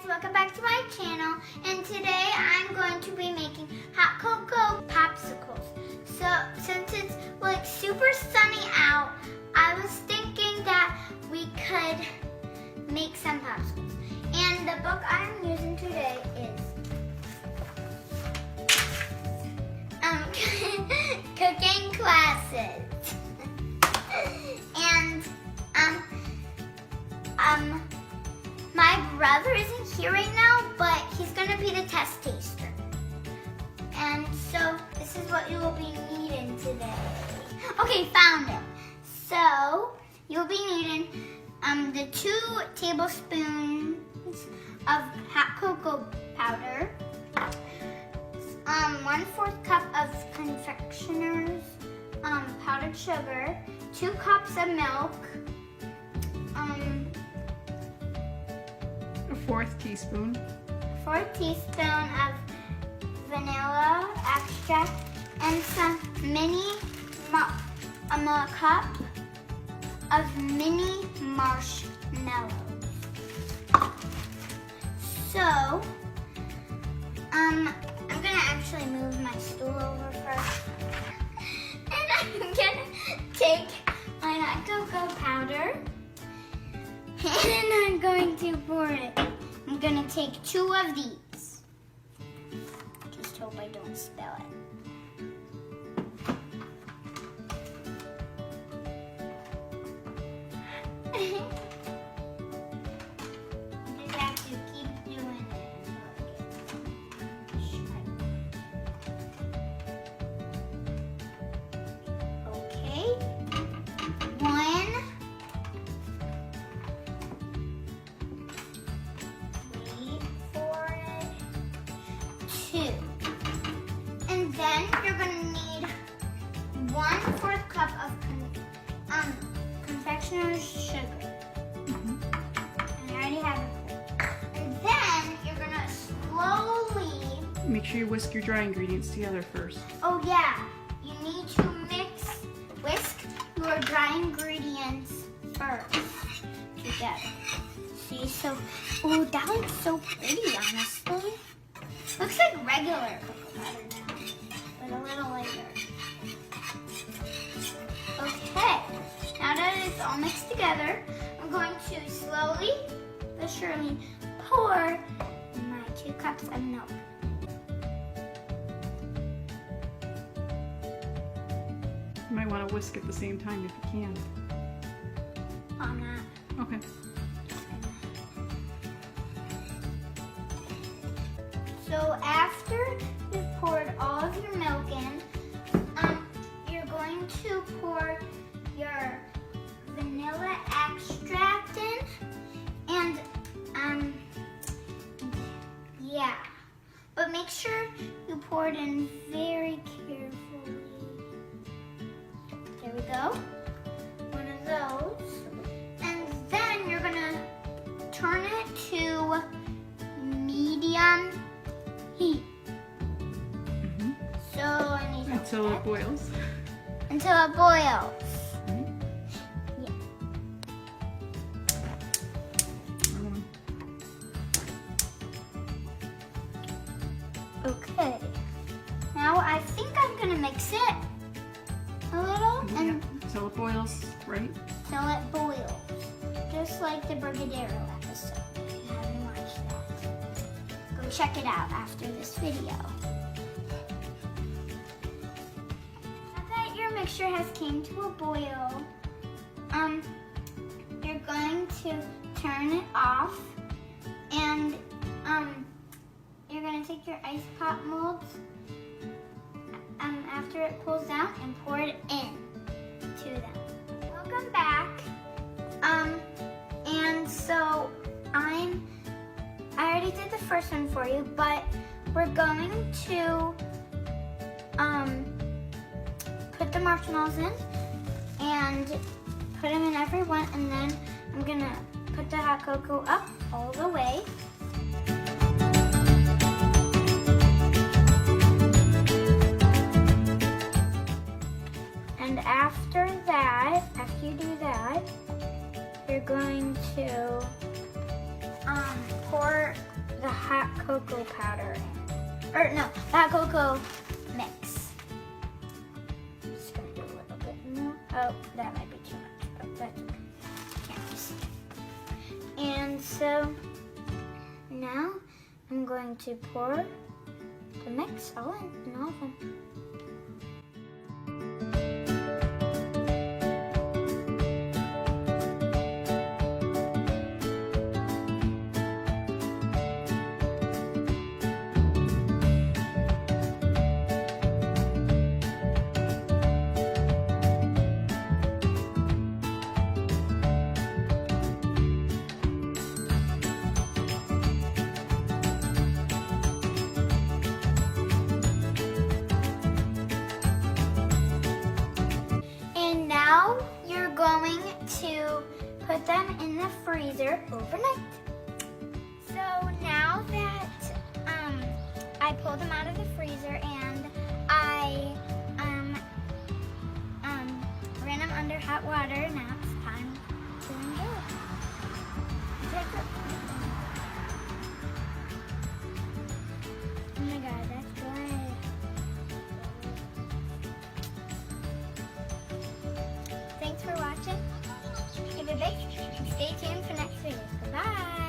welcome back to my channel, and today I'm going to be making hot cocoa popsicles. So since it's like super sunny out, I was thinking that we could make some popsicles. And the book I'm using today is Cooking Classes. And my brother isn't here right now, but he's gonna be the test taster. And so this is what you will be needing today. Okay, found it. So you'll be needing the 2 tablespoons of hot cocoa powder, 1/4 cup of confectioner's powdered sugar, 2 cups of milk, a 1/4 teaspoon. 1/4 teaspoon of vanilla extract, and some a cup of mini marshmallows. So, I'm gonna actually move my stool over first. And I'm gonna take my hot cocoa powder and I'm going to pour it. I'm gonna take 2 of these. Just hope I don't spill it. Just have to keep doing it until it gets right. Okay. 1. Wait for it. 2. And then you're gonna need 1/4 cup of confectioner's sugar. And I already have it. And then you're gonna slowly. Make sure you whisk your dry ingredients together first. Oh yeah, you need to whisk your dry ingredients first together. See, so, oh, that looks so pretty, honestly. Looks like regular cocoa powder now, but a little lighter. Okay, now that it's all mixed together, I'm going to slowly but surely pour my 2 cups of milk. You might want to whisk at the same time if you can. I'm not. Okay. So after you've poured all of your milk in, you're going to pour your vanilla extract in, and yeah, but make sure you pour it in very carefully. There we go, one of those, and then you're gonna turn it to medium heat. So I need to Until it boils. Until it boils. Right. Yeah. Okay. Now I think I'm gonna mix it a little and Until it boils, right? till it boils. Just like the Brigadeiro episode. If you haven't watched that, go check it out after this video. Now that your mixture has came to a boil, you're going to turn it off, and you're going to take your ice pop molds after it cools down and pour it in to them. Welcome back. And so I already did the first one for you, but we're going to put the marshmallows in and put them in every one, and then I'm gonna put the hot cocoa up all the way. And after you do that, you're going to pour the hot cocoa powder in. Or no, the hot cocoa mix. I'm just gonna do a little bit more. Oh, that might be too much, but that's okay. Can't you see? And so now I'm going to pour the mix all in all of them. Now you're going to put them in the freezer overnight. So now that I pulled them out of the freezer and I ran them under hot water, now it's time to enjoy. Oh my god, that's good. Thanks for watching. Give it a big and stay tuned for next video. Bye.